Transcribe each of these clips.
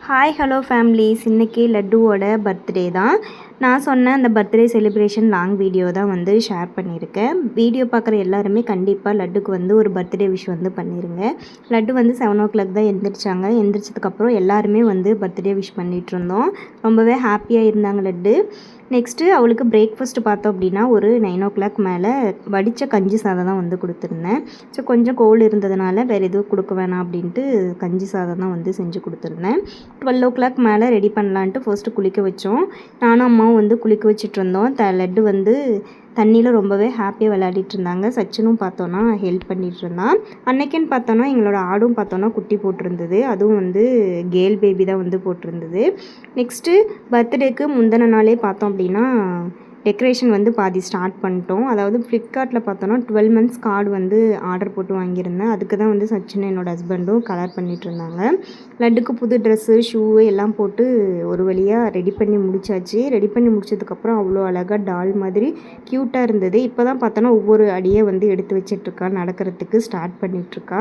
Hi hello families, இன்றைக்கி லட்டுவோட birthday தான். நான் சொன்ன அந்த பர்த்டே செலிப்ரேஷன் லாங் வீடியோ தான் வந்து ஷேர் பண்ணியிருக்கேன். வீடியோ பார்க்குற எல்லாருமே கண்டிப்பாக லட்டுக்கு வந்து ஒரு பர்த்டே விஷ் வந்து பண்ணிடுங்க. லட்டு வந்து 7 o'clock தான் எழுந்திரிச்சாங்க. எழுந்திரிச்சதுக்கப்புறம் எல்லாருமே வந்து பர்த்டே விஷ் பண்ணிகிட்ருந்தோம். ரொம்பவே ஹாப்பியாக இருந்தாங்க லட்டு. நெக்ஸ்ட்டு அவளுக்கு பிரேக்ஃபாஸ்ட் பார்த்தோம் அப்படின்னா ஒரு 9 o'clock மேலே வடித்த கஞ்சி சாதம் தான் வந்து கொடுத்துருந்தேன். ஸோ கொஞ்சம் கோல்டு இருந்ததுனால வேறு எதுவும் கொடுக்க வேணாம் அப்படின்ட்டு கஞ்சி சாதம் தான் வந்து செஞ்சு கொடுத்துருந்தேன். 12 o'clock மேலே ரெடி பண்ணலான்ட்டு ஃபர்ஸ்ட்டு குளிக்க வச்சோம். நானும் அம்மாவும் வந்து குளிக்க வச்சுட்டு இருந்தோம். லட்டு வந்து தண்ணியில் ரொம்பவே ஹாப்பியாக விளையாடிட்டு இருந்தாங்க. சச்சினும் பார்த்தோன்னா ஹெல்ப் பண்ணிகிட்டு இருந்தான். அன்னைக்குன்னு பார்த்தோன்னா எங்களோட ஆடும் பார்த்தோன்னா குட்டி போட்டிருந்தது. அதுவும் வந்து கேர்ள் பேபி தான் வந்து போட்டிருந்தது. நெக்ஸ்ட்டு பர்த்டேக்கு முந்தின நாளே பார்த்தோம் அப்படின்னா டெக்கரேஷன் வந்து பாதி ஸ்டார்ட் பண்ணிட்டோம். அதாவது ஃப்ளிப்கார்ட்டில் பார்த்தோன்னா 12 months கார்டு வந்து ஆர்டர் போட்டு வாங்கியிருந்தேன். அதுக்கு தான் வந்து சச்சின் என்னோடய ஹஸ்பண்டும் கலர் பண்ணிகிட்டு இருந்தாங்க. லட்டுக்கு புது ட்ரெஸ்ஸு ஷூ எல்லாம் போட்டு ஒரு வழியாக ரெடி பண்ணி முடிச்சாச்சு. ரெடி பண்ணி முடிச்சதுக்கப்புறம் அவ்வளோ அழகாக டால் மாதிரி க்யூட்டாக இருந்தது. இப்போ தான் பார்த்தோன்னா ஒவ்வொரு அடியை வந்து எடுத்து வச்சிட்ருக்கா, நடக்கிறதுக்கு ஸ்டார்ட் பண்ணிகிட்ருக்கா.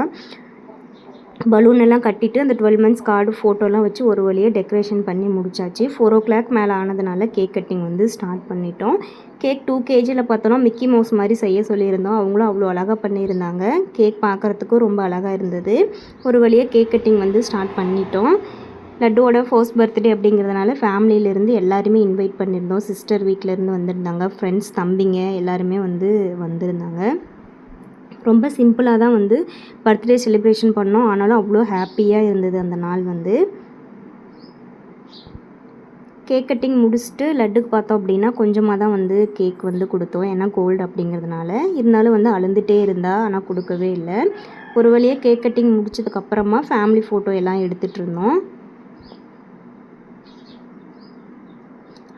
பலூன் எல்லாம் கட்டிட்டு அந்த 12 months கார்டு ஃபோட்டோலாம் வச்சு ஒரு வழியாக டெக்கரேஷன் பண்ணி முடிச்சாச்சு. 4 o'clock மேலே ஆனதுனால கேக் கட்டிங் வந்து ஸ்டார்ட் பண்ணிட்டோம். கேக் 2 kgயில் பார்த்தோன்னா மிக்கி மவுஸ் மாதிரி செய்ய சொல்லியிருந்தோம். அவங்களும் அவ்வளோ அழகாக பண்ணியிருந்தாங்க. கேக் பார்க்குறதுக்கும் ரொம்ப அழகாக இருந்தது. ஒரு வழியாக கேக் கட்டிங் வந்து ஸ்டார்ட் பண்ணிட்டோம். லட்டுவோட ஃபர்ஸ்ட் பர்த்டே அப்படிங்கிறதுனால ஃபேமிலியிலேருந்து எல்லாருமே இன்வைட் பண்ணியிருந்தோம். சிஸ்டர் வீட்டிலேருந்து வந்திருந்தாங்க, ஃப்ரெண்ட்ஸ் தம்பிங்க எல்லாருமே வந்து வந்திருந்தாங்க. ரொம்ப சிம்பிளாக தான் வந்து பர்த்டே செலிப்ரேஷன் பண்ணோம். ஆனாலும் அவ்வளோ ஹாப்பியாக இருந்தது அந்த நாள் வந்து. கேக் கட்டிங் முடிச்சுட்டு லட்டுக்கு பார்த்தோம் அப்படின்னா கொஞ்சமாக தான் வந்து கேக் வந்து கொடுத்தோம். ஏன்னா கோல்டு அப்படிங்கிறதுனால. இருந்தாலும் வந்து அழுந்துகிட்டே இருந்தா, ஆனால் கொடுக்கவே இல்லை. ஒரு வழியாக கேக் கட்டிங் முடிச்சதுக்கப்புறமா ஃபேமிலி ஃபோட்டோ எல்லாம் எடுத்துகிட்டு இருந்தோம்.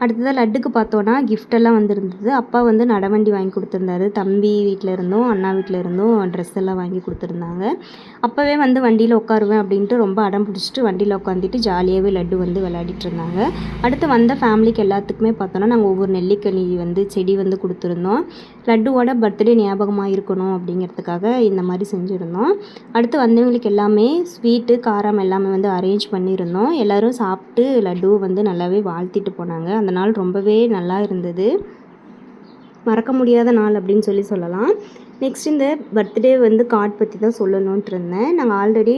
அடுத்ததாக லட்டுக்கு பார்த்தோன்னா கிஃப்டெல்லாம் வந்துருந்தது. அப்பா வந்து நடவண்டி வாங்கி கொடுத்துருந்தாரு. தம்பி வீட்டில் இருந்தும் அண்ணா வீட்டில் இருந்தும் ட்ரெஸ் எல்லாம் வாங்கி கொடுத்துருந்தாங்க. அப்போவே வந்து வண்டியில் உட்காருவேன் அப்படின்ட்டு ரொம்ப அடம் பிடிச்சிட்டு வண்டியில் உட்காந்துட்டு ஜாலியாகவே லட்டு வந்து விளையாடிட்டு இருந்தாங்க. அடுத்து வந்த ஃபேமிலிக்கு எல்லாத்துக்குமே பார்த்தோன்னா நாங்கள் ஒவ்வொரு நெல்லிக்கனி வந்து செடி வந்து கொடுத்துருந்தோம். லட்டுவோட பர்த்டே ஞாபகமாக இருக்கணும் அப்படிங்கிறதுக்காக இந்த மாதிரி செஞ்சுருந்தோம். அடுத்து வந்தவங்களுக்கு எல்லாமே ஸ்வீட்டு காரம் எல்லாமே வந்து அரேஞ்ச் பண்ணியிருந்தோம். எல்லோரும் சாப்பிட்டு லட்டுவை வந்து நல்லாவே வாழ்த்திட்டு போனாங்க. அந்த நாள் ரொம்பவே நல்லா இருந்தது. மறக்க முடியாத நாள் அப்படின்னு சொல்லலாம். நெக்ஸ்ட் இந்த பர்த்டே வந்து கார்டு பற்றி தான் சொல்லணுன்ட்டு இருந்தேன். நாங்கள் ஆல்ரெடி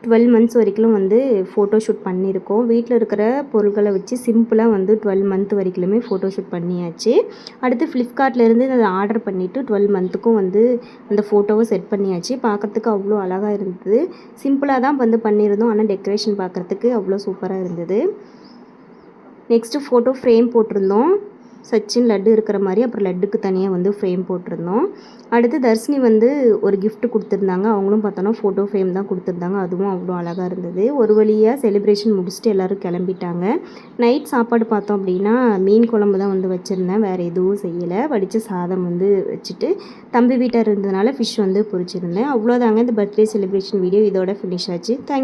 12 months வரைக்கும் வந்து ஃபோட்டோ ஷூட் பண்ணியிருக்கோம். வீட்டில் இருக்கிற பொருட்களை வச்சு சிம்பிளாக வந்து 12 month வரைக்குமே ஃபோட்டோ ஷூட் பண்ணியாச்சு. அடுத்து ஃப்ளிப்கார்ட்லேருந்து அதை ஆர்டர் பண்ணிவிட்டு 12 monthக்கும் வந்து அந்த ஃபோட்டோவை செட் பண்ணியாச்சு. பார்க்குறதுக்கு அவ்வளோ அழகாக இருந்தது. சிம்பிளாக தான் வந்து பண்ணியிருந்தோம். ஆனால் டெக்கரேஷன் பார்க்குறதுக்கு அவ்வளோ சூப்பராக இருந்தது. நெக்ஸ்ட்டு ஃபோட்டோ ஃப்ரேம் போட்டிருந்தோம். சச்சின் லட்டு இருக்கிற மாதிரி, அப்புறம் லட்டுக்கு தனியாக வந்து ஃப்ரேம் போட்டிருந்தோம். அடுத்து தர்ஷினி வந்து ஒரு கிஃப்ட் கொடுத்துருந்தாங்க. அவங்களும் பார்த்தோன்னா ஃபோட்டோ ஃப்ரேம் தான் கொடுத்துருந்தாங்க. அதுவும் அவ்வளோ அழகாக இருந்தது. ஒரு வழியாக செலிப்ரேஷன் முடிச்சுட்டு எல்லோரும் கிளம்பிட்டாங்க. நைட் சாப்பாடு பார்த்தோம் அப்படின்னா மீன் குழம்பு தான் வந்து வச்சுருந்தேன். வேறு எதுவும் செய்யலை. வடித்த சாதம் வந்து வச்சுட்டு தம்பி வீட்டார் இருந்ததுனால ஃபிஷ் வந்து பொரிச்சிருந்தேன். அவ்வளோதாங்க இந்த பர்த்டே செலிப்ரேஷன் வீடியோ இதோட ஃபினிஷ் ஆச்சு. தேங்க்யூ.